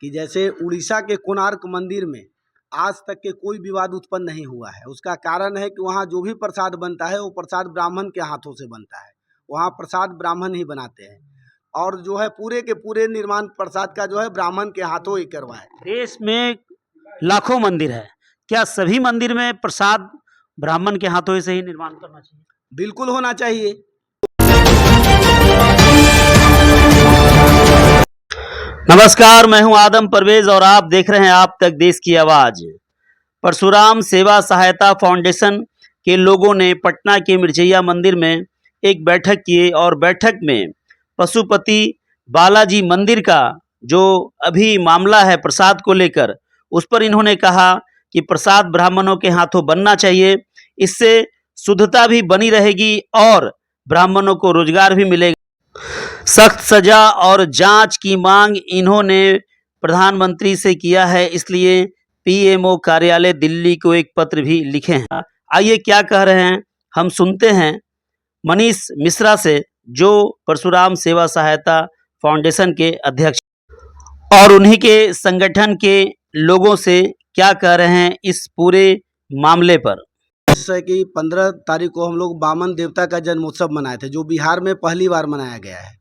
कि जैसे उड़ीसा के कोणार्क मंदिर में आज तक के कोई विवाद उत्पन्न नहीं हुआ है। उसका कारण है कि वहाँ जो भी प्रसाद बनता है वो प्रसाद ब्राह्मण के हाथों से बनता है। वहाँ प्रसाद ब्राह्मण ही बनाते हैं और जो है पूरे के पूरे निर्माण प्रसाद का जो है ब्राह्मण के हाथों ही करवाए। देश में लाखों मंदिर है, क्या सभी मंदिर में प्रसाद ब्राह्मण के हाथों से ही निर्माण करना चाहिए? बिल्कुल होना चाहिए। नमस्कार, मैं हूं आदम परवेज और आप देख रहे हैं आप तक देश की आवाज। परशुराम सेवा सहायता फाउंडेशन के लोगों ने पटना के मिर्जैया मंदिर में एक बैठक की और बैठक में पशुपति बालाजी मंदिर का जो अभी मामला है प्रसाद को लेकर, उस पर इन्होंने कहा कि प्रसाद ब्राह्मणों के हाथों बनना चाहिए, इससे शुद्धता भी बनी रहेगी और ब्राह्मणों को रोजगार भी मिलेगा। सख्त सजा और जांच की मांग इन्होंने प्रधानमंत्री से किया है, इसलिए पीएमओ कार्यालय दिल्ली को एक पत्र भी लिखे हैं। आइए क्या कह रहे हैं हम सुनते हैं मनीष मिश्रा से, जो परशुराम सेवा सहायता फाउंडेशन के अध्यक्ष और उन्हीं के संगठन के लोगों से क्या कह रहे हैं इस पूरे मामले पर। जैसे कि 15 तारीख को हम लोग वामन देवता का जन्मोत्सव मनाए थे, जो बिहार में पहली बार मनाया गया है।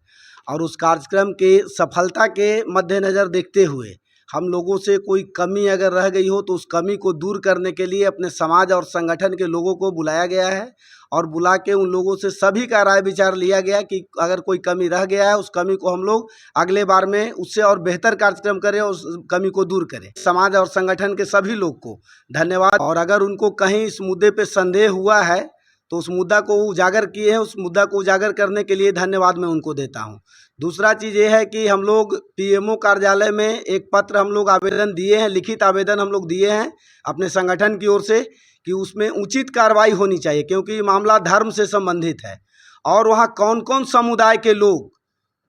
और उस कार्यक्रम के सफलता के मद्देनज़र देखते हुए हम लोगों से कोई कमी अगर रह गई हो तो उस कमी को दूर करने के लिए अपने समाज और संगठन के लोगों को बुलाया गया है और बुला के उन लोगों से सभी का राय विचार लिया गया कि अगर कोई कमी रह गया है उस कमी को हम लोग अगले बार में उससे और बेहतर कार्यक्रम करें और उस कमी को दूर करें। समाज और संगठन के सभी लोग को धन्यवाद। और अगर उनको कहीं इस मुद्दे पे संदेह हुआ है तो उस मुद्दा को उजागर किए हैं, उस मुद्दा को उजागर करने के लिए धन्यवाद मैं उनको देता हूं। दूसरा चीज़ ये है कि हम लोग पीएमओ कार्यालय में एक पत्र हम लोग आवेदन दिए हैं, लिखित आवेदन हम लोग दिए हैं अपने संगठन की ओर से कि उसमें उचित कार्रवाई होनी चाहिए, क्योंकि ये मामला धर्म से संबंधित है। और वहाँ कौन कौन समुदाय के लोग,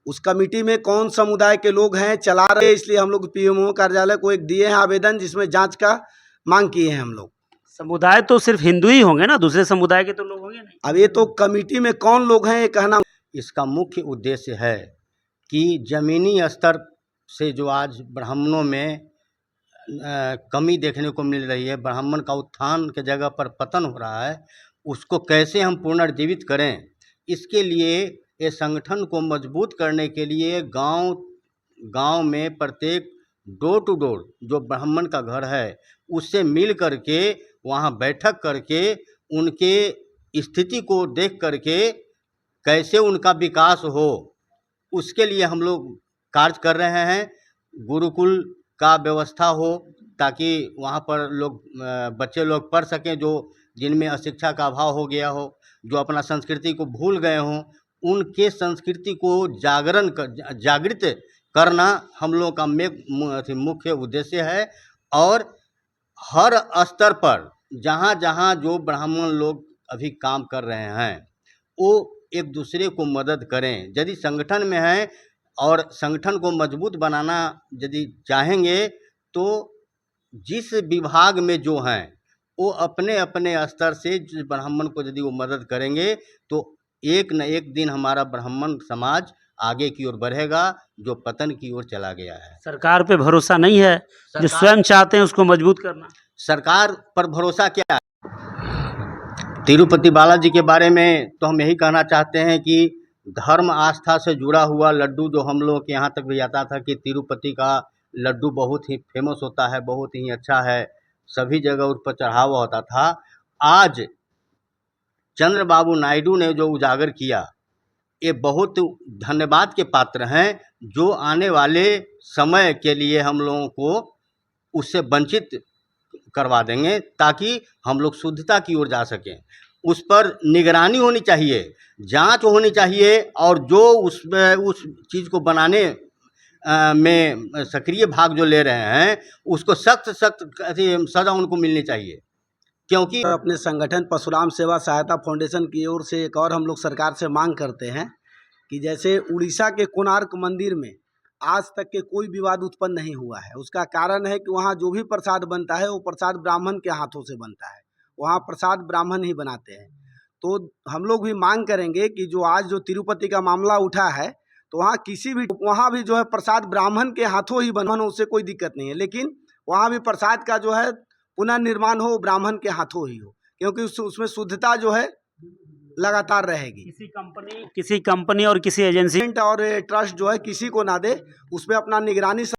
उस कमेटी में कौन समुदाय के लोग हैं चला रहे, इसलिए हम लोग पीएमओ कार्यालय को एक दिए हैं आवेदन, जिसमें जाँच का मांग किए हैं हम लोग। समुदाय तो सिर्फ हिंदू ही होंगे ना, दूसरे समुदाय के तो लोग होंगे नहीं। अब ये तो कमेटी में कौन लोग हैं ये कहना। इसका मुख्य उद्देश्य है कि ज़मीनी स्तर से जो आज ब्राह्मणों में कमी देखने को मिल रही है, ब्राह्मण का उत्थान के जगह पर पतन हो रहा है, उसको कैसे हम पुनर्जीवित करें। इसके लिए ये संगठन को मजबूत करने के लिए गांव में प्रत्येक डोर टू डोर जो ब्राह्मण का घर है उससे मिल करके वहाँ बैठक करके उनके स्थिति को देख करके कैसे उनका विकास हो, उसके लिए हम लोग कार्य कर रहे हैं। गुरुकुल का व्यवस्था हो ताकि वहाँ पर लोग बच्चे लोग पढ़ सकें, जो जिनमें अशिक्षा का अभाव हो गया हो, जो अपना संस्कृति को भूल गए हों, उनके संस्कृति को जागृत करना हम लोग का मुख्य उद्देश्य है। और हर स्तर पर जहाँ जहाँ जो ब्राह्मण लोग अभी काम कर रहे हैं वो एक दूसरे को मदद करें। यदि संगठन में हैं और संगठन को मजबूत बनाना यदि चाहेंगे तो जिस विभाग में जो हैं वो अपने अपने स्तर से जिस ब्राह्मण को यदि वो मदद करेंगे तो एक न एक दिन हमारा ब्राह्मण समाज आगे की ओर बढ़ेगा, जो पतन की ओर चला गया है। सरकार पे भरोसा नहीं है, जो स्वयं चाहते हैं उसको मजबूत करना। सरकार पर भरोसा क्या है? तिरुपति बालाजी के बारे में तो हम यही कहना चाहते हैं कि धर्म आस्था से जुड़ा हुआ लड्डू जो हम लोग के यहाँ तक भी आता था कि तिरुपति का लड्डू बहुत ही फेमस होता है, बहुत ही अच्छा है, सभी जगह उस पर चढ़ावा होता था। आज चंद्रबाबू नायडू ने जो उजागर किया, ये बहुत धन्यवाद के पात्र हैं, जो आने वाले समय के लिए हम लोगों को उससे वंचित करवा देंगे ताकि हम लोग शुद्धता की ओर जा सकें। उस पर निगरानी होनी चाहिए, जांच होनी चाहिए और जो उस चीज़ को बनाने में सक्रिय भाग जो ले रहे हैं उसको सख्त सज़ा उनको मिलनी चाहिए। क्योंकि अपने संगठन परशुराम सेवा सहायता फाउंडेशन की ओर से एक और हम लोग सरकार से मांग करते हैं कि जैसे उड़ीसा के कोणार्क मंदिर में आज तक के कोई विवाद उत्पन्न नहीं हुआ है। उसका कारण है कि वहाँ जो भी प्रसाद बनता है वो प्रसाद ब्राह्मण के हाथों से बनता है, वहाँ प्रसाद ब्राह्मण ही बनाते हैं। तो हम लोग भी मांग करेंगे कि जो आज जो तिरुपति का मामला उठा है तो तो वहाँ भी जो है प्रसाद ब्राह्मण के हाथों ही बना, उससे कोई दिक्कत नहीं है, लेकिन वहाँ भी प्रसाद का जो है पुनर्निर्माण हो ब्राह्मण के हाथों ही हो, क्योंकि उसमें शुद्धता जो है लगातार रहेगी। किसी कंपनी और किसी एजेंसी और ट्रस्ट जो है किसी को ना दे, उसमें अपना निगरानी